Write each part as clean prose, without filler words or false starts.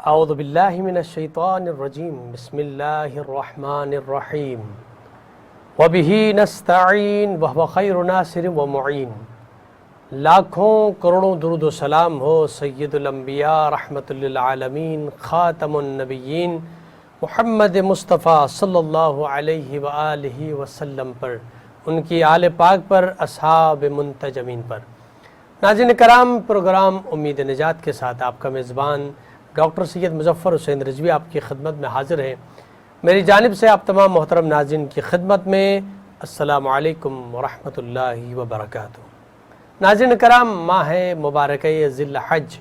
اعوذ باللہ من الشیطان الرجیم بسم اللہ الرحمن الرحیم وبہ نستعین وہو خیر ناصر و معین۔ لاکھوں کروڑوں درود و سلام ہو سید الانبیاء رحمت للعالمین خاتم النبیین محمد مصطفیٰ صلی اللہ علیہ وآلہ وسلم پر، ان کی آل پاک پر، اصحاب منتجمین پر۔ ناظرین کرام، پروگرام امید نجات کے ساتھ آپ کا میزبان ڈاکٹر سید مظفر حسین رضوی آپ کی خدمت میں حاضر ہے۔ میری جانب سے آپ تمام محترم ناظرین کی خدمت میں السلام علیکم ورحمۃ اللہ وبرکاتہ۔ ناظرین کرام، ماہ مبارکہ ذی الحج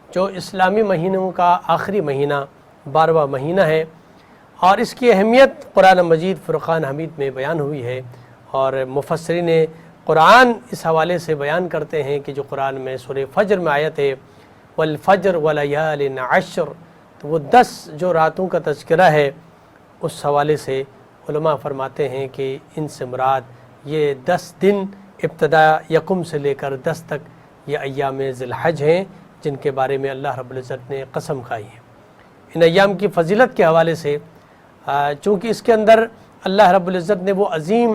جو اسلامی مہینوں کا آخری مہینہ 12واں مہینہ ہے، اور اس کی اہمیت قرآن مجید فرقان حمید میں بیان ہوئی ہے، اور مفسرین قرآن اس حوالے سے بیان کرتے ہیں کہ جو قرآن میں سورہ فجر میں آیت ہے والفجر ولیال عشر، تو وہ 10 جو راتوں کا تذکرہ ہے، اس حوالے سے علماء فرماتے ہیں کہ ان سے مراد یہ 10 دن ابتدا یکم سے لے کر 10 تک یہ ایام ذی الحج ہیں، جن کے بارے میں اللہ رب العزت نے قسم کھائی ہے۔ ان ایام کی فضیلت کے حوالے سے چونکہ اس کے اندر اللہ رب العزت نے وہ عظیم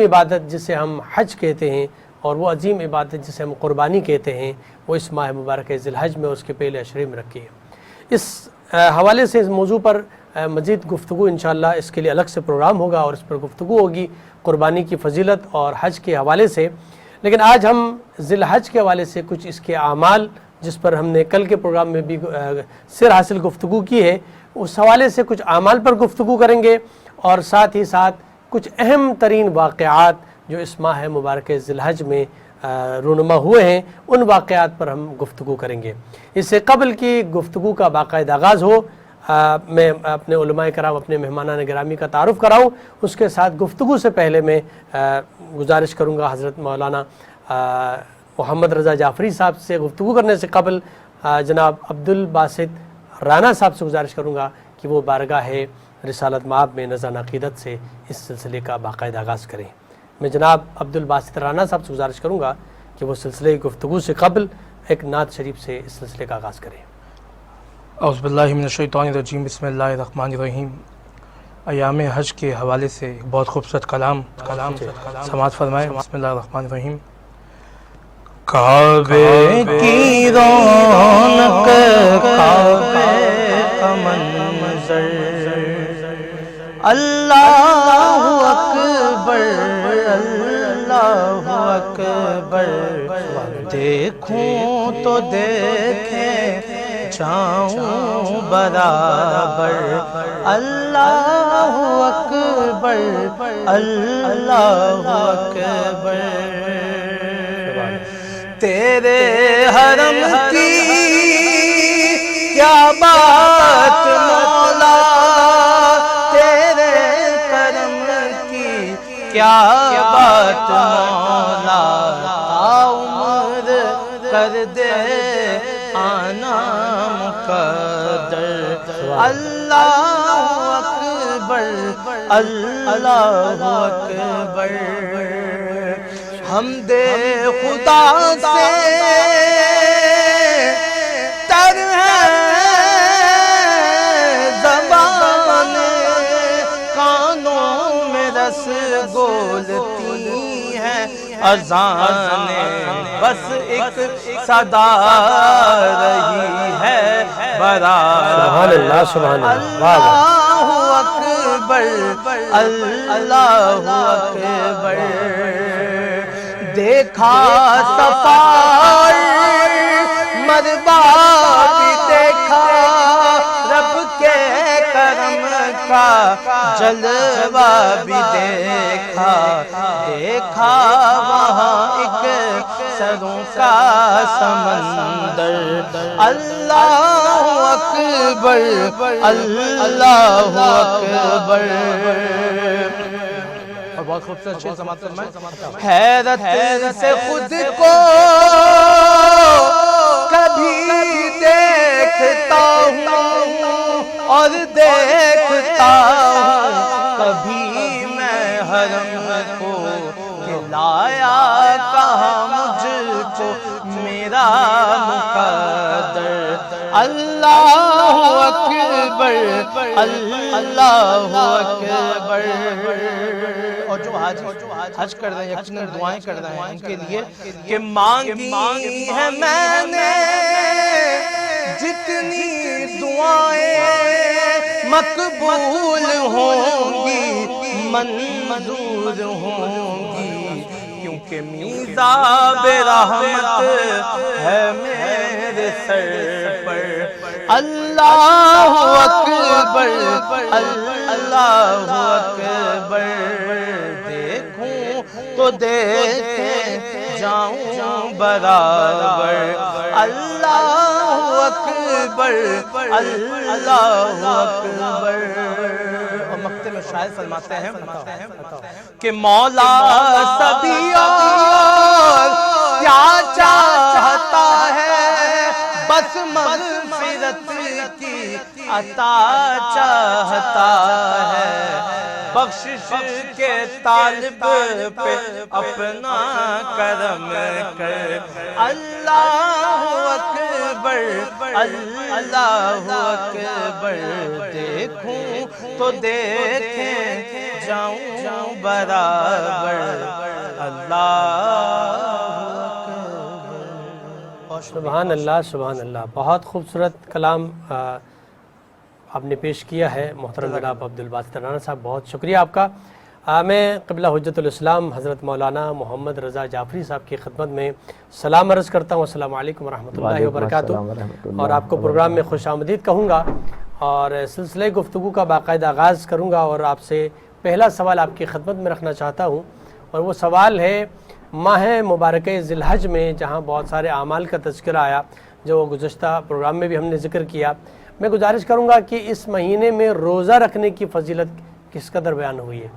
عبادت جسے ہم حج کہتے ہیں، اور وہ عظیم عبادت جسے ہم قربانی کہتے ہیں، وہ اس ماہ مبارک ذی الحج میں اس کے پہلے عشرے میں رکھی ہے۔ اس حوالے سے اس موضوع پر مزید گفتگو انشاءاللہ اس کے لیے الگ سے پروگرام ہوگا، اور اس پر گفتگو ہوگی قربانی کی فضیلت اور حج کے حوالے سے۔ لیکن آج ہم ذی الحج کے حوالے سے کچھ اس کے اعمال، جس پر ہم نے کل کے پروگرام میں بھی سر حاصل گفتگو کی ہے، اس حوالے سے کچھ اعمال پر گفتگو کریں گے، اور ساتھ ہی ساتھ کچھ اہم ترین واقعات جو اس ماہ مبارک ذی الحج میں رونما ہوئے ہیں، ان واقعات پر ہم گفتگو کریں گے۔ اس سے قبل کی گفتگو کا باقاعدہ آغاز ہو، میں اپنے علماء کرام، اپنے مہمانان گرامی کا تعارف کراؤں۔ اس کے ساتھ گفتگو سے پہلے میں گزارش کروں گا حضرت مولانا محمد رضا جعفری صاحب سے گفتگو کرنے سے قبل جناب عبدالباسط رانا صاحب سے گزارش کروں گا کہ وہ بارگاہ رسالت مآب میں نذران عقیدت سے اس سلسلے کا باقاعدہ آغاز کریں۔ میں جناب عبدالباسط رانا صاحب سے گزارش کروں گا کہ وہ سلسلے گفتگو سے قبل ایک نعت شریف سے اس سلسلے کا آغاز کریں۔ اعوذ باللہ من الشیطان الرجیم، بسم اللہ الرحمن الرحیم۔ ایام حج کے حوالے سے بہت خوبصورت کلام سماعت فرمائے۔ بسم اللہ الرحمن الرحیم۔ کعبے کی رونق، کعبے کا منظر، اللہ اکبر اللہ اکبر، دیکھوں تو دیکھیں جاؤں برابر، اللہ اکبر اللہ اکبر۔ تیرے حرم کی کیا بات مولا، تیرے کرم کی کیا بات مولا، عمر کر دے آنا مقدر، اللہ اکبر اللہ اکبر۔ حمد خدا سے تر ہے زبان، کانوں میں رس گولتی ہے اذانیں، بس ایک صدا رہی ہے برابر، سبحان اللہ سبحان اللہ، اللہ اکبر اللہ اکبر۔ دیکھا صفا مربع بھی دیکھا، رب کے کرم کا جلوہ بھی دیکھا، دیکھا وہاں ایک سروں کا سمندر، اللہ اکبر اللہ اکبر۔ اور بہت خوبصورت شعر سماعت فرمائیں۔ حیرت سے خود کو کبھی دیکھ دیکھتا ہوں اور دیکھتا ہوں، کبھی میں حرم کو لایا کہاں مجھ کو میرا مقدر۔ اللہ اکبر، اللہ اکبر۔ اور جو حج کر رہے ہیں یقیناً دعائیں کر رہے ہیں ان کے لیے کہ مانگی ہے میں نے جتنی دعائیں مقبول ہوں گی، منظور ہوں گی، کیونکہ میزاب رحمت ہے میرے سر پر۔ اللہ اکبر، اللہ اکبر۔ دیکھوں تو دیکھیں جاؤں برابر۔ اللہ اکبر، اللہ اکبر۔ اور مقطع میں شاعر فرماتے ہیں کہ مولا سبھی اور کیا چاہتا ہے، بس مغفرت کی عطا چاہتا ہے، بخشش کے طالب پہ اپنا کرم کر۔ اللہ اکبر، اللہ اکبر۔ دیکھوں تو دیکھیں جاؤں برابر۔ اللہ اکبر۔ سبحان اللہ، سبحان اللہ۔ بہت خوبصورت کلام آپ نے پیش کیا ہے محترم جناب عبدالباسط رانا صاحب، بہت شکریہ آپ کا۔ میں قبلہ حجت الاسلام حضرت مولانا محمد رضا جعفری صاحب کی خدمت میں سلام عرض کرتا ہوں۔ السلام علیکم ورحمۃ اللہ وبرکاتہ، اور آپ کو پروگرام میں خوش آمدید کہوں گا اور سلسلہ گفتگو کا باقاعدہ آغاز کروں گا، اور آپ سے پہلا سوال آپ کی خدمت میں رکھنا چاہتا ہوں، اور وہ سوال ہے ماہ مبارکہ ذی الحج میں جہاں بہت سارے اعمال کا تذکرہ آیا جو گزشتہ پروگرام میں بھی ہم نے ذکر کیا، میں گزارش کروں گا کہ اس مہینے میں روزہ رکھنے کی فضیلت کس قدر بیان ہوئی ہے،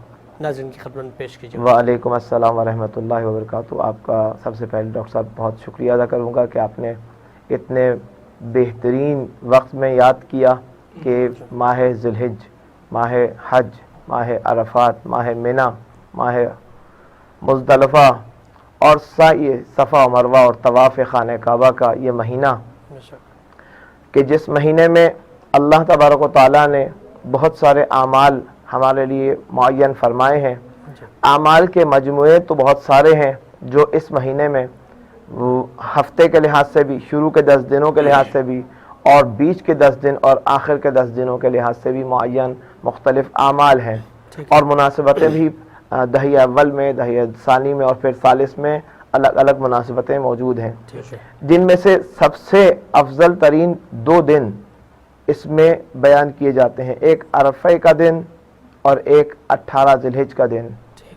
ناظرین کی خدمت میں پیش کیجیے۔ وعلیکم السلام ورحمۃ اللہ وبرکاتہ۔ آپ کا سب سے پہلے ڈاکٹر صاحب بہت شکریہ ادا کروں گا کہ آپ نے اتنے بہترین وقت میں یاد کیا کہ ماہ ذی الحج، ماہ حج، ماہ عرفات، ماہ منی، ماہ مزدلفہ اور سعی صفا و مروہ اور طواف خانہ کعبہ کا یہ مہینہ، کہ جس مہینے میں اللہ تبارک و تعالیٰ نے بہت سارے اعمال ہمارے لیے معین فرمائے ہیں۔ اعمال کے مجموعے تو بہت سارے ہیں جو اس مہینے میں ہفتے کے لحاظ سے بھی، شروع کے 10 دنوں کے لحاظ سے بھی، اور بیچ کے 10 دن اور آخر کے 10 دنوں کے لحاظ سے بھی معین مختلف اعمال ہیں، اور مناسبتیں بھی دہی اول میں، دہی ثانی میں اور پھر ثالث میں الگ الگ مناسبتیں موجود ہیں، جن میں سے سب سے افضل ترین 2 دن اس میں بیان کیے جاتے ہیں، ایک عرفہ کا دن اور ایک 18 ذی الحج کا دن۔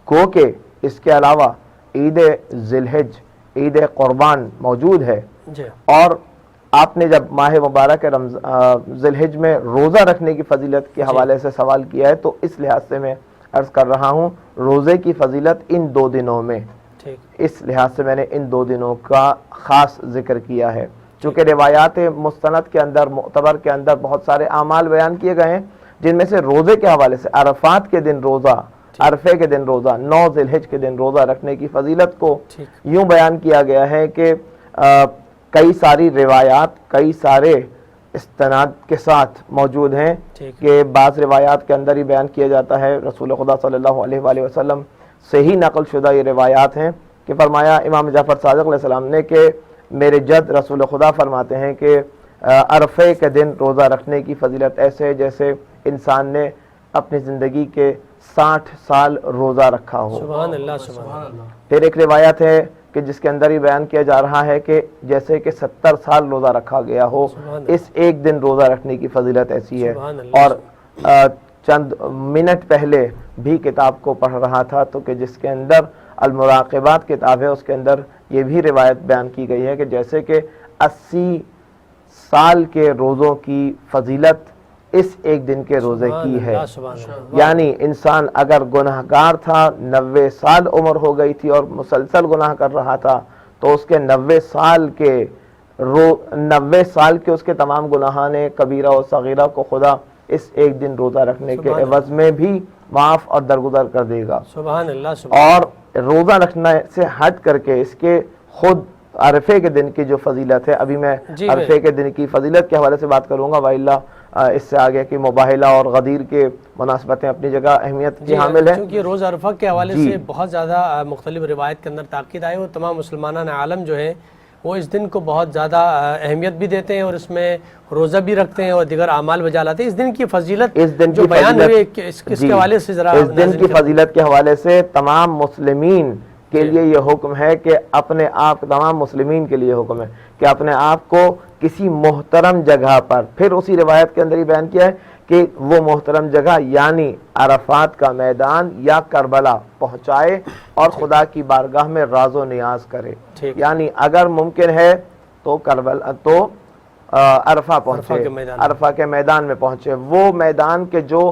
گو کہ اس کے علاوہ عید ذی الحج، عید قربان موجود ہے، اور آپ نے جب ماہ مبارک ذی الحج میں روزہ رکھنے کی فضیلت کے حوالے سے سوال کیا ہے تو اس لحاظ سے میں عرض کر رہا ہوں روزے کی فضیلت ان 2 دنوں میں، اس لحاظ سے میں نے ان 2 دنوں کا خاص ذکر کیا ہے، چونکہ روایات مستند کے اندر، معتبر کے اندر بہت سارے اعمال بیان کیے گئے ہیں، جن میں سے روزے کے حوالے سے عرفات کے دن روزہ، عرفے کے دن روزہ، 9 ذی الحج کے دن روزہ رکھنے کی فضیلت کو یوں بیان کیا گیا ہے کہ کئی ساری روایات، کئی سارے استناد کے ساتھ موجود ہیں، کہ بعض روایات کے اندر ہی بیان کیا جاتا ہے، رسول خدا صلی اللہ علیہ وآلہ وسلم سے ہی نقل شدہ یہ روایات ہیں کہ فرمایا امام جعفر صادق علیہ السلام نے کہ میرے جد رسول خدا فرماتے ہیں کہ عرفے کے دن روزہ رکھنے کی فضیلت ایسے جیسے انسان نے اپنی زندگی کے 60 سال روزہ رکھا ہو۔ سبحان اللہ، سبحان اللہ۔ پھر ایک روایت ہے کہ جس کے اندر ہی بیان کیا جا رہا ہے کہ جیسے کہ 70 سال روزہ رکھا گیا ہو، اس ایک دن روزہ رکھنے کی فضیلت ایسی ہے۔ اور چند منٹ پہلے بھی کتاب کو پڑھ رہا تھا تو کہ جس کے اندر المراقبات کتاب ہے، اس کے اندر یہ بھی روایت بیان کی گئی ہے کہ جیسے کہ 80 سال کے روزوں کی فضیلت اس ایک دن کے روزے کی ہے، یعنی انسان اگر گناہگار تھا، 90 سال عمر ہو گئی تھی اور مسلسل گناہ کر رہا تھا، تو اس کے 90 سال کے 90 سال کے اس کے تمام گناہان کبیرہ و صغیرہ کو خدا اس ایک دن روزہ رکھنے کے عوض میں بھی معاف اور درگزر کر دے گا. سبحان اللہ. سبحان اور روزہ رکھنا سے ہٹ کر کے اس کے خود عرفے کے دن کی جو فضیلت ہے، ابھی میں عرفے کے دن کی فضیلت کے حوالے سے بات کروں گا، وَإِلَّا اس سے آگے کہ مباہلہ اور غدیر کے مناسبتیں اپنی جگہ اہمیت کی حامل ہیں. کیونکہ روز عرفہ کے حوالے سے بہت زیادہ مختلف روایت کے اندر تاکید آئے، وہ تمام مسلمانان عالم جو ہے وہ اس دن کو بہت زیادہ اہمیت بھی دیتے ہیں اور اس میں روزہ بھی رکھتے ہیں اور دیگر اعمال بجا لاتے ہیں. اس دن کی فضیلت جو بیان ہوئی اس کے حوالے سے ذرا اس دن کی فضیلت کے حوالے سے تمام مسلمین کے لیے یہ حکم ہے کہ اپنے آپ، تمام مسلمین کے لیے حکم ہے کہ اپنے آپ کو کسی محترم جگہ پر، پھر اسی روایت کے اندر ہی بیان کیا ہے کہ وہ محترم جگہ یعنی عرفات کا میدان یا کربلا پہنچائے اور خدا کی بارگاہ میں راز و نیاز کرے. یعنی اگر ممکن ہے تو کربلا تو عرفہ پہنچے، عرفہ کے میدان میں پہنچے. وہ میدان کے جو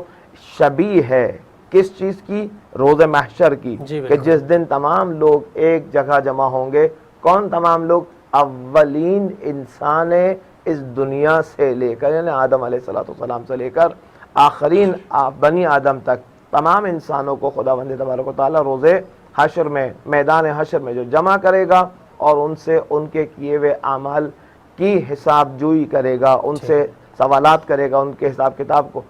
شبیہ ہے کس چیز کی؟ روز محشر کی، کہ جس دن تمام لوگ ایک جگہ جمع ہوں گے. کون تمام لوگ؟ اولین انسان اس دنیا سے لے کر، یعنی آدم علیہ السلام سے لے کر آخرین بنی آدم تک تمام انسانوں کو خداوند تبارک و تعالیٰ روز حشر میں، میدان حشر میں جو جمع کرے گا اور ان سے ان کے کیے ہوئے اعمال کی حساب جوئی کرے گا، ان سے سوالات کرے گا، ان کے حساب کتاب کو.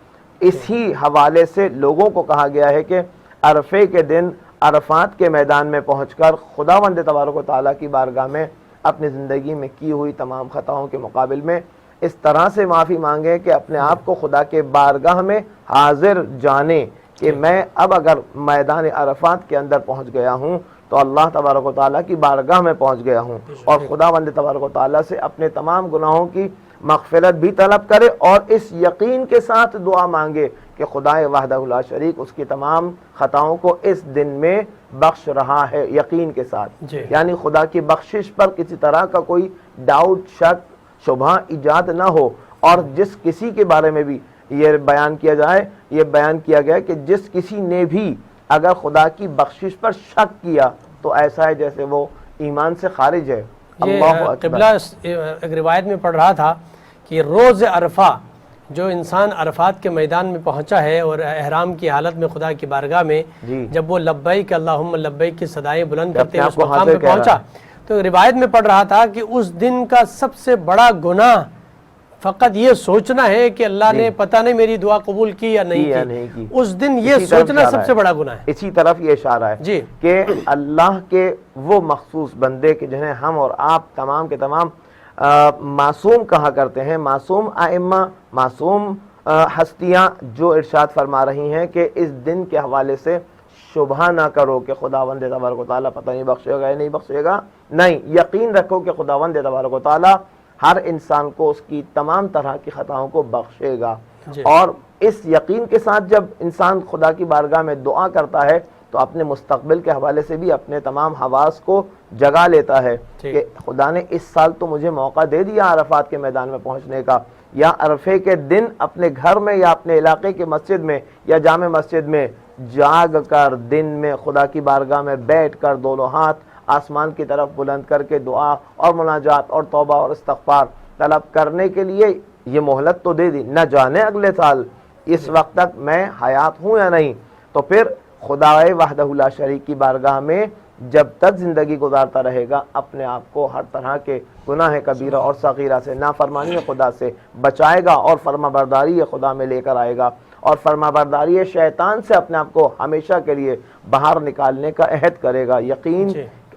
اسی حوالے سے لوگوں کو کہا گیا ہے کہ عرفے کے دن عرفات کے میدان میں پہنچ کر خداوند تبارک و تعالیٰ کی بارگاہ میں اپنی زندگی میں کی ہوئی تمام خطاؤں کے مقابل میں اس طرح سے معافی مانگیں کہ اپنے آپ کو خدا کے بارگاہ میں حاضر جانیں کہ میں اب اگر میدان عرفات کے اندر پہنچ گیا ہوں تو اللہ تبارک و تعالیٰ کی بارگاہ میں پہنچ گیا ہوں، اور خداوند تبارک و تعالیٰ سے اپنے تمام گناہوں کی مغفرت بھی طلب کرے اور اس یقین کے ساتھ دعا مانگے کہ خدا وحدہ لا شریک اس کی تمام خطاؤں کو اس دن میں بخش رہا ہے، یقین کے ساتھ. یعنی خدا کی بخشش پر کسی طرح کا کوئی ڈاؤٹ، شک، شبہ ایجاد نہ ہو. اور جس کسی کے بارے میں بھی یہ بیان کیا جائے، یہ بیان کیا گیا کہ جس کسی نے بھی اگر خدا کی بخشش پر شک کیا تو ایسا ہے جیسے وہ ایمان سے خارج ہے. قبلہ ایک روایت میں پڑھ رہا تھا کہ روز عرفہ جو انسان عرفات کے میدان میں پہنچا ہے اور احرام کی حالت میں خدا کی بارگاہ میں جب وہ لبیک اللہم لبیک کی صدائیں بلند کرتے ہیں اس مقام پہ پہنچا، تو روایت میں پڑھ رہا تھا کہ اس دن کا سب سے بڑا گناہ فقط یہ سوچنا ہے کہ اللہ نے پتہ نہیں میری دعا قبول کی یا نہیں کی. اس دن یہ سوچنا سب سے بڑا گناہ ہے. اسی طرف یہ اشارہ ہے کہ اللہ کے وہ مخصوص بندے کہ جنہیں ہم اور آپ تمام کے تمام معصوم کہا کرتے ہیں، معصوم ائمہ، معصوم ہستیاں، جو ارشاد فرما رہی ہیں کہ اس دن کے حوالے سے شبہ نہ کرو کہ خداوند تبارک و تعالیٰ پتہ نہیں بخشے گا یا نہیں بخشے گا. نہیں، یقین رکھو کہ خداوند تبارک و تعالیٰ ہر انسان کو اس کی تمام طرح کی خطاؤں کو بخشے گا. اور اس یقین کے ساتھ جب انسان خدا کی بارگاہ میں دعا کرتا ہے تو اپنے مستقبل کے حوالے سے بھی اپنے تمام حواس کو جگا لیتا ہے کہ خدا نے اس سال تو مجھے موقع دے دیا عرفات کے میدان میں پہنچنے کا، یا عرفے کے دن اپنے گھر میں یا اپنے علاقے کے مسجد میں یا جامع مسجد میں جاگ کر دن میں خدا کی بارگاہ میں بیٹھ کر دونوں ہاتھ آسمان کی طرف بلند کر کے دعا اور مناجات اور توبہ اور استغفار طلب کرنے کے لیے یہ مہلت تو دے دی. نہ جانے اگلے سال اس وقت تک میں حیات ہوں یا نہیں. تو پھر خدائے وحدہ لا شریک کی بارگاہ میں جب تک زندگی گزارتا رہے گا اپنے آپ کو ہر طرح کے گناہ کبیرہ اور صغیرہ سے، نافرمانی خدا سے بچائے گا اور فرما برداری خدا میں لے کر آئے گا اور فرما برداری شیطان سے اپنے آپ کو ہمیشہ کے لیے باہر نکالنے کا عہد کرے گا. یقین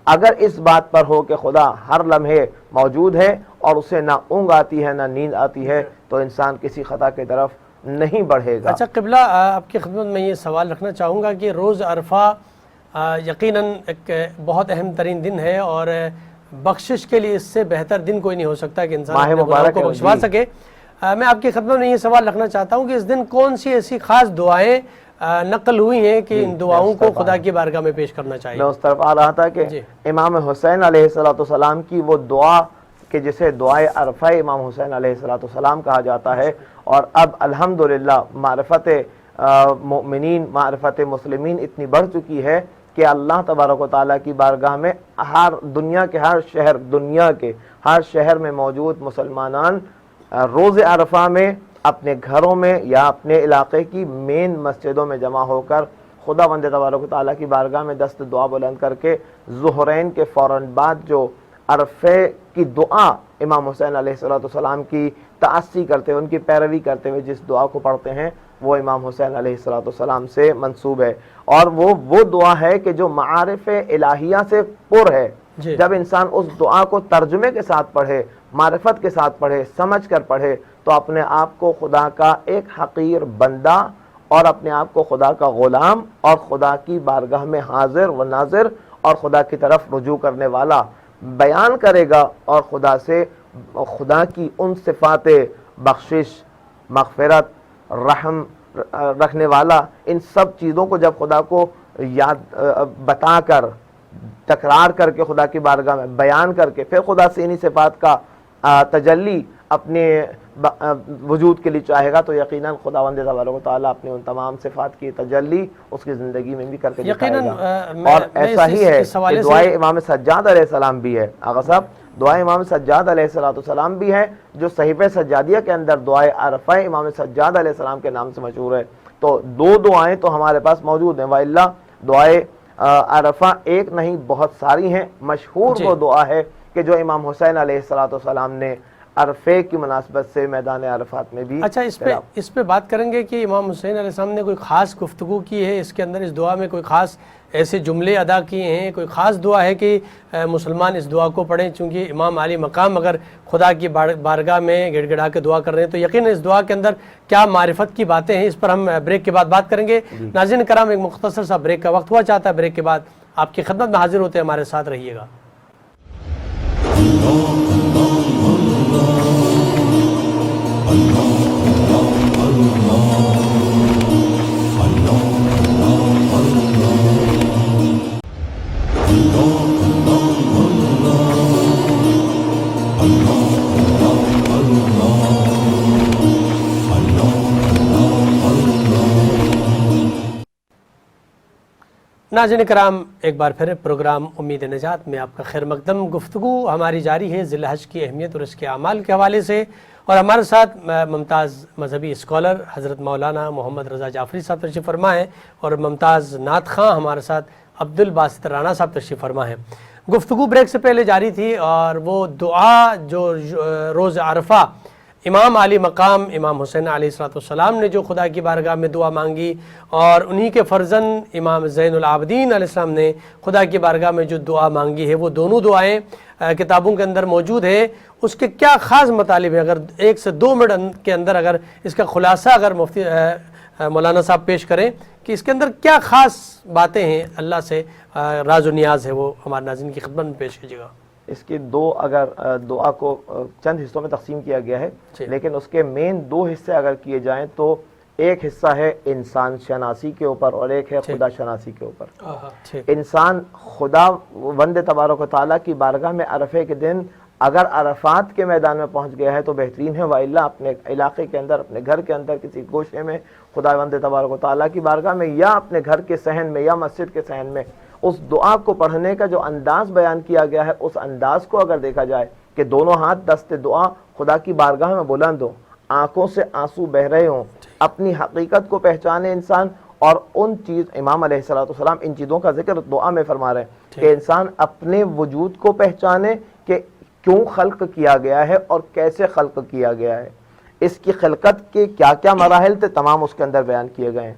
اگر اس بات پر ہو کہ خدا ہر لمحے موجود ہے اور اسے نہ اونگ آتی ہے نہ نیند آتی ہے تو انسان کسی خطا کی طرف نہیں بڑھے گا. اچھا قبلہ، آپ کی خدمت میں یہ سوال رکھنا چاہوں گا کہ روز عرفہ یقیناً ایک بہت اہم ترین دن ہے اور بخشش کے لیے اس سے بہتر دن کوئی نہیں ہو سکتا کہ انسان اپنے گناہوں کو بخشوا سکے. میں آپ کی خدمت میں یہ سوال رکھنا چاہتا ہوں کہ اس دن کون سی ایسی خاص دعائیں نقل ہوئی ہیں کہ ان دعاؤں کو خدا کی بارگاہ میں پیش کرنا چاہیے؟ میں اس طرف آ رہا تھا کہ امام حسین علیہ السلام کی وہ دعا کہ جسے دعائے عرفہ امام حسین علیہ السلام کہا جاتا ہے، اور اب الحمدللہ معرفت مومنین، معرفت مسلمین اتنی بڑھ چکی ہے کہ اللہ تبارک و تعالیٰ کی بارگاہ میں دنیا کے ہر شہر میں موجود مسلمانان روز عرفہ میں اپنے گھروں میں یا اپنے علاقے کی مین مسجدوں میں جمع ہو کر خدا بند تبارک و تعالیٰ کی بارگاہ میں دست دعا بلند کر کے ظہرین کے فوراً بعد جو عرفے کی دعا امام حسین علیہ السلام کی تأسی کرتے ہوئے، ان کی پیروی کرتے ہوئے جس دعا کو پڑھتے ہیں وہ امام حسین علیہ السلام سے منسوب ہے، اور وہ دعا ہے کہ جو معارف الہیہ سے پر ہے۔ جب انسان اس دعا کو ترجمے کے ساتھ پڑھے، معرفت کے ساتھ پڑھے، سمجھ کر پڑھے، تو اپنے آپ کو خدا کا ایک حقیر بندہ اور اپنے آپ کو خدا کا غلام اور خدا کی بارگاہ میں حاضر و ناظر اور خدا کی طرف رجوع کرنے والا بیان کرے گا، اور خدا کی ان صفات بخشش، مغفرت، رحم رکھنے والا، ان سب چیزوں کو جب خدا کو یاد بتا کر، تکرار کر کے خدا کی بارگاہ میں بیان کر کے پھر خدا سے انہی صفات کا تجلی اپنے وجود کے لیے چاہے گا، تو یقیناً خداوند تبارک و تعالیٰ اپنے ان تمام صفات کی تجلی اس کی زندگی میں بھی کر کے دکھائے گا۔ اور ایسا ہی ہے کہ دعائے امام سجاد علیہ السلام بھی ہے، آغا صاحب دعائے امام سجاد علیہ السلام بھی ہے، جو صحیفہ سجادیہ کے اندر دعائے عرفہ امام سجاد علیہ السلام کے نام سے مشہور ہے۔ تو دو دعائیں تو ہمارے پاس موجود ہیں، وَإِلَّا دعائے عرفہ ایک نہیں بہت ساری ہیں۔ مشہور وہ دعا ہے کہ جو امام حسین علیہ السلام نے عرفے کی مناسبت سے میدان عرفات میں بھی۔ اچھا، اس پہ بات کریں گے کہ امام حسین علیہ السلام نے کوئی خاص گفتگو کی ہے اس کے اندر، اس دعا میں کوئی خاص ایسے جملے ادا کیے ہیں، کوئی خاص دعا ہے کہ مسلمان اس دعا کو پڑھیں؟ چونکہ امام علی مقام اگر خدا کی بارگاہ میں گڑ گڑا کے دعا کر رہے ہیں تو یقیناً اس دعا کے اندر کیا معرفت کی باتیں ہیں، اس پر ہم بریک کے بعد بات کریں گے۔ ناظرین کرام، ایک مختصر سا بریک کا وقت ہوا چاہتا ہے، بریک کے بعد آپ کی خدمت میں حاضر ہوتے ہیں، ہمارے ساتھ رہیے گا۔ ناظرین کرام، ایک بار پھر پروگرام امید نجات میں آپ کا خیر مقدم۔ گفتگو ہماری جاری ہے ذی الحج کی اہمیت اور اس کے اعمال کے حوالے سے، اور ہمارے ساتھ ممتاز مذہبی اسکالر حضرت مولانا محمد رضا جعفری صاحب تشریف فرما ہیں، اور ممتاز نعت خواں ہمارے ساتھ عبد الباسط رانا صاحب تشریف فرما ہیں۔ گفتگو بریک سے پہلے جاری تھی، اور وہ دعا جو روز عرفہ امام علی مقام امام حسین علیہ السلام نے جو خدا کی بارگاہ میں دعا مانگی، اور انہی کے فرزند امام زین العابدین علیہ السلام نے خدا کی بارگاہ میں جو دعا مانگی ہے، وہ دونوں دعائیں کتابوں کے اندر موجود ہے۔ اس کے کیا خاص مطالب ہیں؟ اگر 1 سے 2 منٹ کے اندر اگر اس کا خلاصہ اگر مفتی مولانا صاحب پیش کریں کہ اس کے اندر کیا خاص باتیں ہیں، اللہ سے راز و نیاز ہے، وہ ہمارے ناظرین کی خدمت میں پیش کیجیے گا۔ اس کی اگر دعا کو چند حصوں میں تقسیم کیا گیا ہے، لیکن اس کے مین 2 حصے اگر کیے جائیں تو ایک حصہ ہے انسان شناسی کے اوپر اور ایک ہے خدا شناسی کے اوپر۔ انسان خدا بند تبارک و تعالیٰ کی بارگاہ میں عرفے کے دن اگر عرفات کے میدان میں پہنچ گیا ہے تو بہترین ہے، وَإِلَّا اپنے علاقے کے اندر، اپنے گھر کے اندر کسی گوشے میں خدا بند تبارک و تعالیٰ کی بارگاہ میں، یا اپنے گھر کے صحن میں یا مسجد کے صحن میں اس دعا کو پڑھنے کا جو انداز بیان کیا گیا ہے، اس انداز کو اگر دیکھا جائے کہ دونوں ہاتھ دست دعا خدا کی بارگاہ میں بلند ہوں، آنکھوں سے آنسو بہ رہے ہوں، اپنی حقیقت کو پہچانے انسان، اور ان چیز امام علیہ السلام ان چیزوں کا ذکر دعا میں فرما رہے ہیں کہ انسان اپنے وجود کو پہچانے کہ کیوں خلق کیا گیا ہے اور کیسے خلق کیا گیا ہے، اس کی خلقت کے کیا کیا مراحل تھے تمام اس کے اندر بیان کیے گئے ہیں،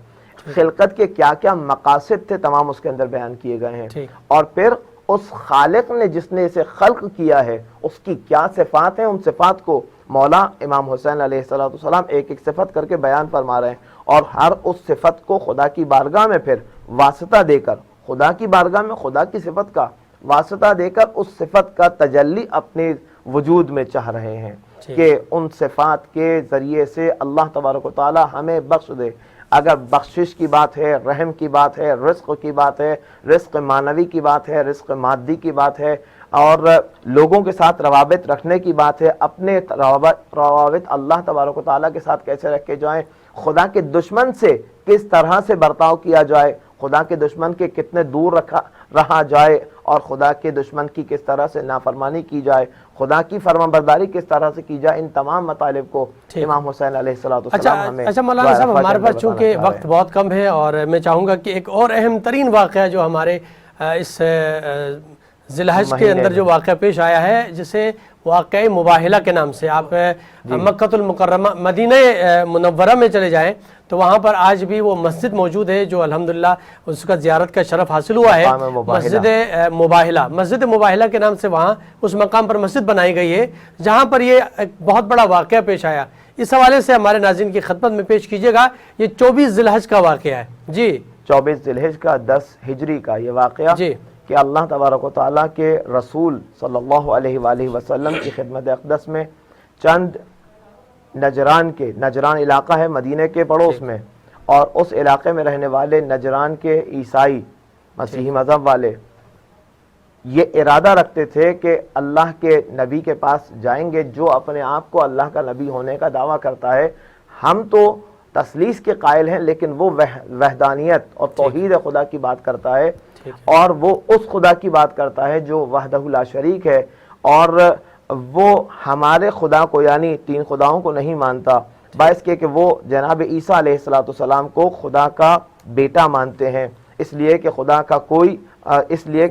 خلقت کے کیا کیا مقاصد تھے تمام اس کے اندر بیان کیے گئے ہیں، اور پھر اس خالق نے جس نے اسے خلق کیا ہے اس کی کیا صفات ہیں، ان صفات کو مولا امام حسین علیہ السلام ایک ایک صفت کر کے بیان فرما رہے ہیں، اور ہر اس صفت کو خدا کی بارگاہ میں پھر واسطہ دے کر، خدا کی بارگاہ میں خدا کی صفت کا واسطہ دے کر اس صفت کا تجلی اپنے وجود میں چاہ رہے ہیں کہ ان صفات کے ذریعے سے اللہ تبارک و تعالی ہمیں بخش دے۔ اگر بخشش کی بات ہے، رحم کی بات ہے، رزق کی بات ہے، رزق معنوی کی بات ہے، رزق مادی کی بات ہے، اور لوگوں کے ساتھ روابط رکھنے کی بات ہے، اپنے روابط اللہ تبارک و تعالیٰ کے ساتھ کیسے رکھے جائیں، خدا کے دشمن سے کس طرح سے برتاؤ کیا جائے، خدا کے دشمن کے کتنے دور رہا جائے اور خدا کے دشمن کی کس طرح سے نافرمانی کی جائے، خدا کی فرمانبرداری کس طرح سے کی جائے، ان تمام مطالب کو امام حسین علیہ السلام ہمیں اچھا مولانا صاحب، ہمارے پاس چونکہ وقت بہت کم ہے اور میں چاہوں گا کہ ایک اور اہم ترین واقعہ جو ہمارے اس ذی الحج کے اندر جو واقعہ پیش آیا ہے، جسے واقعہ مباہلہ کے نام سے، آپ مکۃ المکرمہ مدینہ منورہ میں چلے جائیں تو وہاں پر آج بھی وہ مسجد موجود ہے جو الحمدللہ اس کا زیارت کا شرف حاصل ہوا ہے، مسجد مباہلہ کے نام سے وہاں اس مقام پر مسجد بنائی گئی ہے، جہاں پر یہ ایک بہت بڑا واقعہ پیش آیا۔ اس حوالے سے ہمارے ناظرین کی خدمت میں پیش کیجیے گا، یہ 24 ذی الحج کا واقعہ ہے جی، 24 ذی الحج کا 10 ہجری کا یہ واقعہ جی، کہ اللہ تبارک و تعالیٰ کے رسول صلی اللہ علیہ وآلہ وسلم کی خدمت اقدس میں چند نجران علاقہ ہے مدینہ کے پڑوس میں، اور اس علاقے میں رہنے والے نجران کے عیسائی مسیحی مذہب والے یہ ارادہ رکھتے تھے کہ اللہ کے نبی کے پاس جائیں گے جو اپنے آپ کو اللہ کا نبی ہونے کا دعویٰ کرتا ہے۔ ہم تو تثلیث کے قائل ہیں لیکن وہ وحدانیت اور توحید خدا کی بات کرتا ہے، اور وہ اس خدا کی بات کرتا ہے جو وحدہ لا شریک ہے، اور وہ ہمارے خدا کو یعنی 3 خداؤں کو نہیں مانتا، باعث کہ وہ جناب عیسیٰ علیہ السلام کو خدا کا بیٹا مانتے ہیں، اس لیے کہ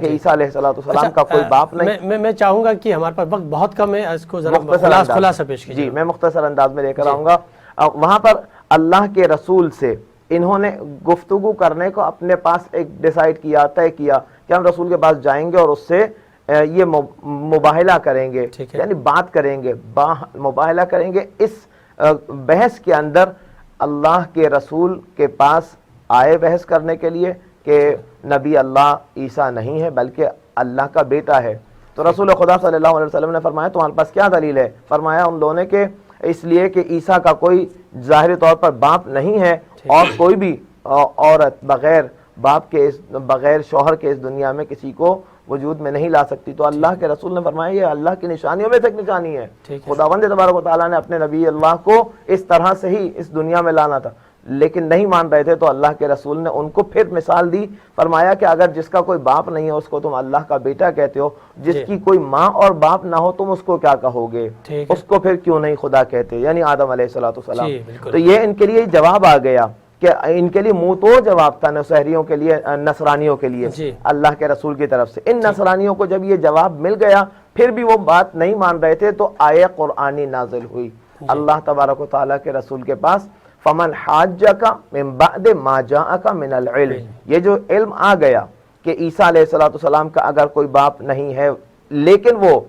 عیسیٰ علیہ السلام کا کوئی باپ نہیں۔ میں چاہوں گا کہ ہمارے پاس وقت بہت کم ہے، اس کو ذرا خلاصہ پیش کیجیے۔ جی، میں مختصر انداز میں لے کر آؤں گا۔ وہاں پر اللہ کے رسول سے انہوں نے گفتگو کرنے کو اپنے پاس ایک ڈیسائیڈ کیا، طے کیا کہ ہم رسول کے پاس جائیں گے اور اس سے یہ مباہلہ کریں گے، یعنی بات کریں گے، مباہلہ کریں گے۔ اس بحث کے اندر اللہ کے رسول کے پاس آئے بحث کرنے کے لیے کہ نبی اللہ عیسیٰ نہیں ہے بلکہ اللہ کا بیٹا ہے، تو رسول خدا صلی اللہ علیہ وسلم نے فرمایا تمہارے پاس کیا دلیل ہے؟ فرمایا ان دونوں کے اس لیے کہ عیسیٰ کا کوئی ظاہری طور پر باپ نہیں ہے، اور کوئی بھی عورت بغیر باپ کے بغیر شوہر کے اس دنیا میں کسی کو وجود میں نہیں لا سکتی، تو اللہ کے رسول نے فرمایا یہ اللہ کی نشانیوں میں سے ایک نشانی ہے، خداوند تبارک و تعالیٰ نے اپنے نبی اللہ کو اس طرح سے ہی اس دنیا میں لانا تھا، لیکن نہیں مان رہے تھے، تو اللہ کے رسول نے ان کو پھر مثال دی، فرمایا کہ اگر جس کا کوئی باپ نہیں ہے اس کو تم اللہ کا بیٹا کہتے ہو، جس کی کوئی ماں اور باپ نہ ہو تم اس کو کیا کہو گے؟ اس کو پھر کیوں نہیں خدا کہتے، یعنی آدم علیہ السلام۔ تو یہ ان کے لیے جواب آ گیا کہ ان کے لیے منہ تو جواب تھا نصیریوں کے لیے، نصرانیوں کے لیے اللہ کے رسول کی طرف سے۔ ان نصرانیوں کو جب یہ جواب مل گیا پھر بھی وہ بات نہیں مان رہے تھے، تو آیہ قرآنی نازل ہوئی اللہ تبارک و تعالیٰ کے رسول کے پاس، فمن حاجک من بعد ما جاءک من العلم، یہ جو علم آ گیا کہ عیسیٰ علیہ السلام کا اگر کوئی باپ نہیں ہے لیکن وہ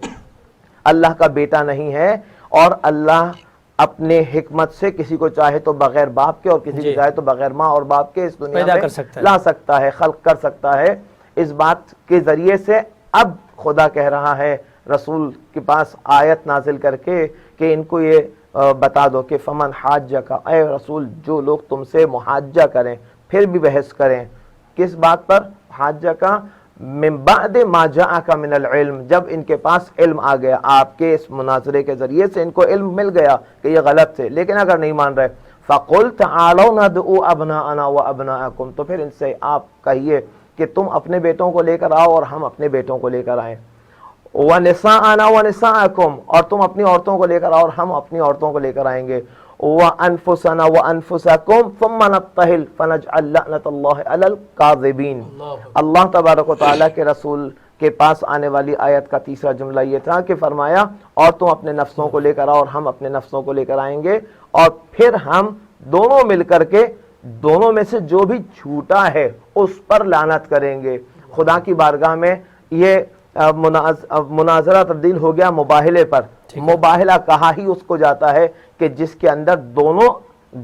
اللہ کا بیٹا نہیں ہے، اور اللہ اپنے حکمت سے کسی کو چاہے تو بغیر باپ کے اور کسی کو چاہے تو بغیر ماں اور باپ کے اس دنیا میں لا سکتا ہے، خلق کر سکتا ہے، اس بات کے ذریعے سے اب خدا کہہ رہا ہے رسول کے پاس آیت نازل کر کے کہ ان کو یہ بتا دو کہ فمن حاجہ کا، اے رسول جو لوگ تم سے محاجہ کریں پھر بھی بحث کریں، کس بات پر؟ حاجہ کا من بعد ما جاءک من العلم، جب ان کے پاس علم آ گیا، آپ کے اس مناظرے کے ذریعے سے ان کو علم مل گیا کہ یہ غلط تھے، لیکن اگر نہیں مان رہے فَقُلْ تَعَالَوْا نَدْعُوا أَبْنَاءَنَا وَأَبْنَاءَكُمْ، تو پھر ان سے آپ کہیے کہ تم اپنے بیٹوں کو لے کر آؤ اور ہم اپنے بیٹوں کو لے کر آئیں، وَنِسَاءَنَا وَنِسَاءَكُمْ، اور تم اپنی عورتوں کو لے کر آؤ اور ہم اپنی عورتوں کو لے کر آئیں گے، وَأَنفُسَنَا وَأَنفُسَكُمْ ثُمَّ نَبْتَهِلْ فَنَجْعَلْ لَعْنَةَ اللَّهِ عَلَى الْكَاذِبِينَ۔ اللہ تبارک و تعالیٰ کے رسول کے پاس آنے والی آیت کا تیسرا جملہ یہ تھا کہ فرمایا اور تم اپنے نفسوں کو لے کر آؤ اور ہم اپنے نفسوں کو لے کر آئیں گے، اور پھر ہم دونوں مل کر کے دونوں میں سے جو بھی جھوٹا ہے اس پر لعنت کریں گے۔ خدا کی بارگاہ میں یہ مناظرہ تبدیل ہو گیا مباہلے پر۔ مباہلہ کہا ہی اس کو جاتا ہے کہ جس کے اندر دونوں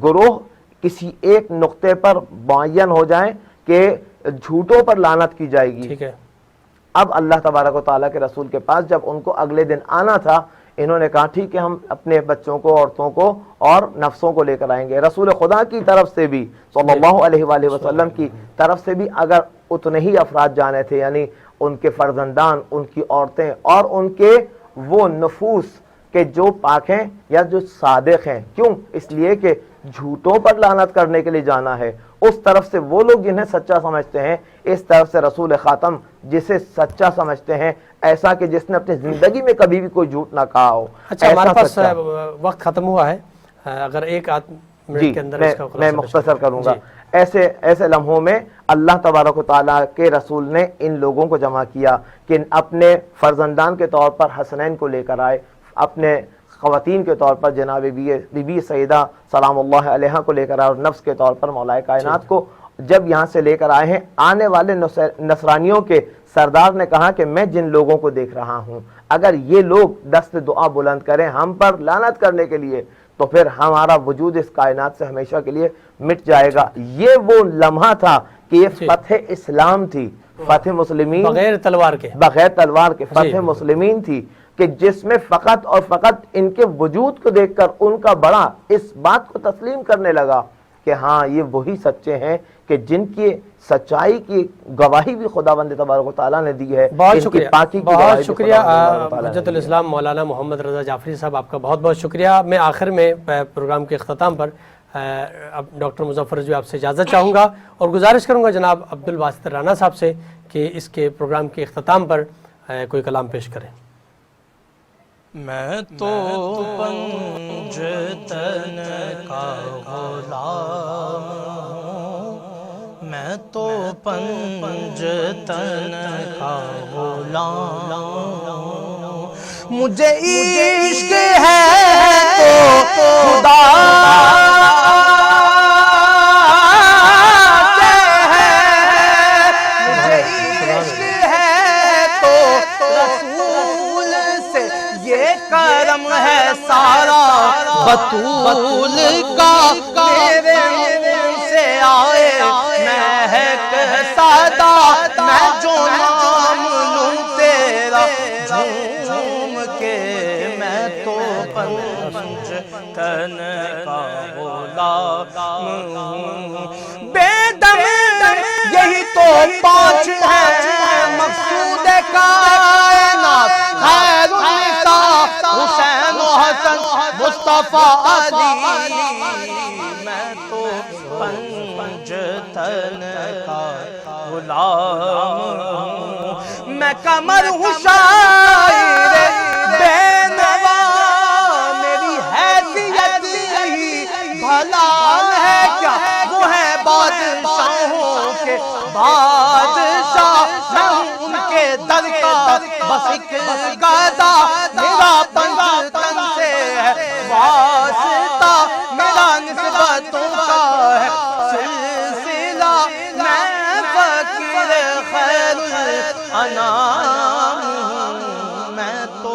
گروہ کسی ایک نقطے پر معین ہو جائیں کہ جھوٹوں پر لعنت کی جائے گی۔ اب اللہ تبارک و تعالیٰ کے رسول کے پاس جب ان کو اگلے دن آنا تھا، انہوں نے کہا ٹھیک ہے ہم اپنے بچوں کو، عورتوں کو اور نفسوں کو لے کر آئیں گے۔ رسول خدا کی طرف سے بھی صلی اللہ علیہ وآلہ وسلم کی طرف سے بھی اگر اتنے ہی افراد جانے تھے، یعنی ان کے فرزندان، ان کی عورتیں اور ان کے وہ نفوس کہ جو پاک ہیں یا جو صادق ہیں، کیوں؟ اس لیے کہ جھوٹوں پر لعنت کرنے کے لیے جانا ہے، اس طرف سے وہ لوگ جنہیں سچا سمجھتے ہیں، اس طرف سے رسول خاتم جسے سچا سمجھتے ہیں، ایسا کہ جس نے اپنی زندگی میں کبھی بھی کوئی جھوٹ نہ کہا ہو۔ اچھا ہمارے پاس وقت ختم ہوا ہے، اگر ایک منٹ کے اندر اس کا میں مختصر کروں گا۔ ایسے لمحوں میں اللہ تبارک و تعالیٰ کے رسول نے ان لوگوں کو جمع کیا کہ اپنے فرزندان کے طور پر حسنین کو لے کر آئے، اپنے خواتین کے طور پر جناب بی بی سیدہ سلام اللہ علیہا کو لے کر آئے، اور نفس کے طور پر مولا کائنات کو جب یہاں سے لے کر آئے ہیں، آنے والے نصرانیوں کے سردار نے کہا کہ میں جن لوگوں کو دیکھ رہا ہوں، اگر یہ لوگ دست دعا بلند کریں ہم پر لعنت کرنے کے لیے، تو پھر ہمارا وجود اس کائنات سے ہمیشہ کے لیے مٹ جائے گا۔ یہ وہ لمحہ تھا کہ یہ فتح اسلام تھی، فتح مسلمین بغیر تلوار کے فتح مسلمین تھی، کہ جس میں فقط اور فقط ان کے وجود کو دیکھ کر ان کا بڑا اس بات کو تسلیم کرنے لگا کہ ہاں یہ وہی سچے ہیں کہ جن کی سچائی کی گواہی بھی خداوند تبارک و تعالیٰ نے دی ہے۔ بہت شکریہ، بہت شکریہ حجت الاسلام مولانا محمد رضا جعفری صاحب، آپ کا بہت بہت شکریہ۔ میں آخر میں پروگرام کے اختتام پر اب ڈاکٹر مظفر رضوی آپ سے اجازت چاہوں گا اور گزارش کروں گا جناب عبدالباسط رانا صاحب سے کہ اس کے پروگرام کے اختتام پر کوئی کلام پیش کریں۔ میں تو پنجتن کا غلام ہوں، میں تو پنجتن کا غلام ہوں، مجھے عشق ہے تو خدا بطول کا میرے منہ سے آئے مہک سادہ، میں جو نام لوں تیرا جھوم کے، میں تو پنجتن کا غلام ہوں۔ بے دم یہی تو پانچ ہے مقصود کائنات، خیر النساء حسین و حسن مصطفیٰ علی، میں تو پنجتن کا غلام ہوں، میں قمر ہوں شاعر بے نوا، میری حیثیت ہی بھلا ہے کیا، وہ ہے بادشاہوں کے بادشاہ، میں ہوں ان کے در کا بس ایک گدا، میرا پنجتن سے ہے واسطہ، میرا نسبتوں کا ہے سلسلہ، میں فقیر خیر الانام ہوں، میں تو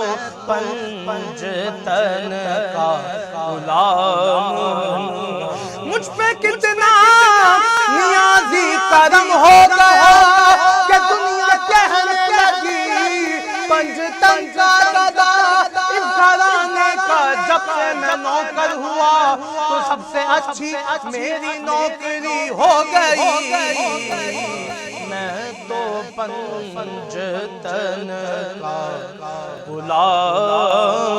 پنجتن کا غلام ہوں۔ مجھ پہ کتنا نیازی کرم ہو گیا کہ دنیا کہنے لگی پنجتن کا گدا، اس گھرانے کا جب سے میں نوکر ہوا تو سب سے اچھی میری نوکری ہو گئی، میں تو پنجتن کا غلام۔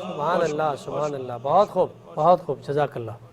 سبحان اللہ، سبحان اللہ، بہت خوب، بہت خوب، جزاک اللہ۔